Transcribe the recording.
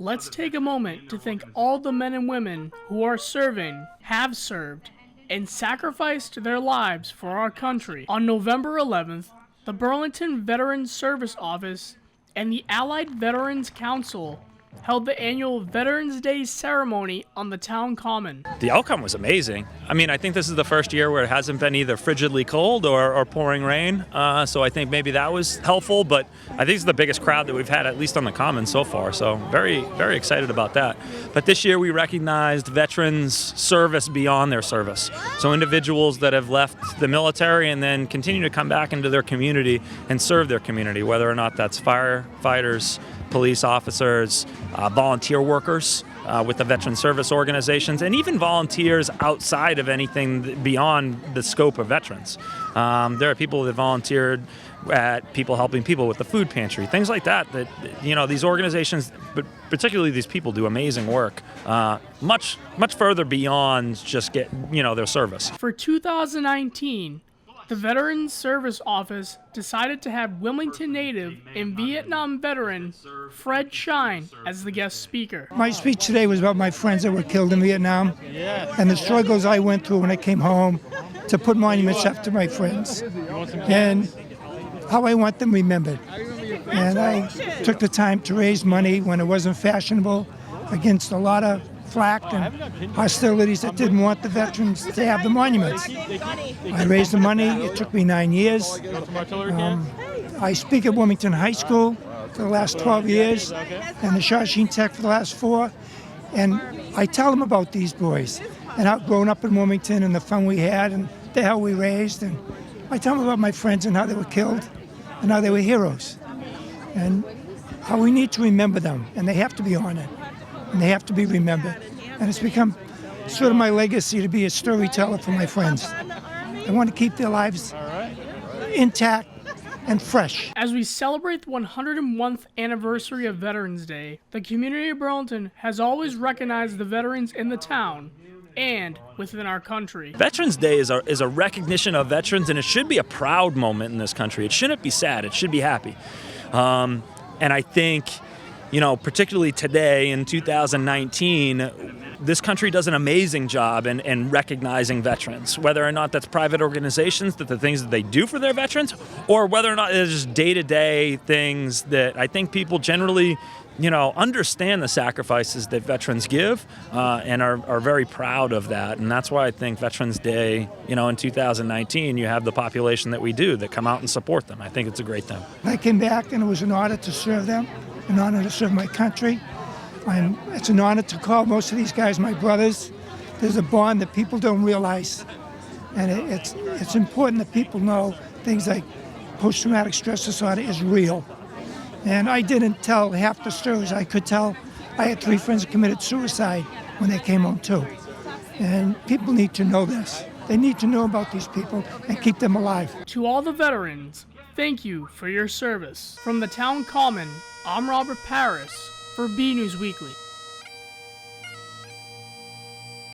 let's take a moment to thank all the men and women who are serving, have served, and sacrificed their lives for our country. On November 11th, the Burlington Veterans Service Office and the Allied Veterans Council held the annual Veterans Day ceremony on the town common. The outcome was amazing. I mean, I think this is the first year where it hasn't been either frigidly cold or pouring rain, so I think maybe that was helpful, but I think it's the biggest crowd that we've had, at least on the common so far, so very, very excited about that. But this year we recognized veterans' service beyond their service. So individuals that have left the military and then continue to come back into their community and serve their community, whether or not that's firefighters, police officers, volunteer workers with the veteran service organizations, and even volunteers outside of anything beyond the scope of veterans. There are people that volunteered at people helping people with the food pantry, things like that, these organizations, but particularly these people, do amazing work, much further beyond just their service. For 2019, the Veterans Service Office decided to have Wilmington native and Vietnam veteran Fred Shine as the guest speaker. My speech today was about my friends that were killed in Vietnam and the struggles I went through when I came home to put monuments after my friends and how I want them remembered. And I took the time to raise money when it wasn't fashionable against a lot of flack and hostilities that didn't want the veterans to have the monuments. I raised the money. It took me 9 years. I speak at Wilmington High School for the last 12 years and the Shawsheen Tech for the last 4. And I tell them about these boys and how growing up in Wilmington and the fun we had and the hell we raised. And I tell them about my friends and how they were killed and how they were heroes and how we need to remember them, and they have to be honored. And they have to be remembered. And it's become sort of my legacy to be a storyteller for my friends. I want to keep their lives intact and fresh. As we celebrate the 101st anniversary of Veterans Day, the community of Burlington has always recognized the veterans in the town and within our country. Veterans Day is a recognition of veterans, and it should be a proud moment in this country. It shouldn't be sad. It should be happy. And I think, particularly today in 2019, this country does an amazing job in recognizing veterans, whether or not that's private organizations, that the things that they do for their veterans, or whether or not it's just day-to-day things that I think people generally, understand the sacrifices that veterans give and are very proud of that. And that's why I think Veterans Day, in 2019, you have the population that we do that come out and support them. I think it's a great thing. I came back and it was an honor to serve them, an honor to serve my country. And it's an honor to call most of these guys my brothers. There's a bond that people don't realize. And it's important that people know things like post-traumatic stress disorder is real. And I didn't tell half the stories I could tell. I had 3 friends that committed suicide when they came home too. And people need to know this. They need to know about these people and keep them alive. To all the veterans, thank you for your service. From the town common, I'm Robert Paris for BNEWS Weekly.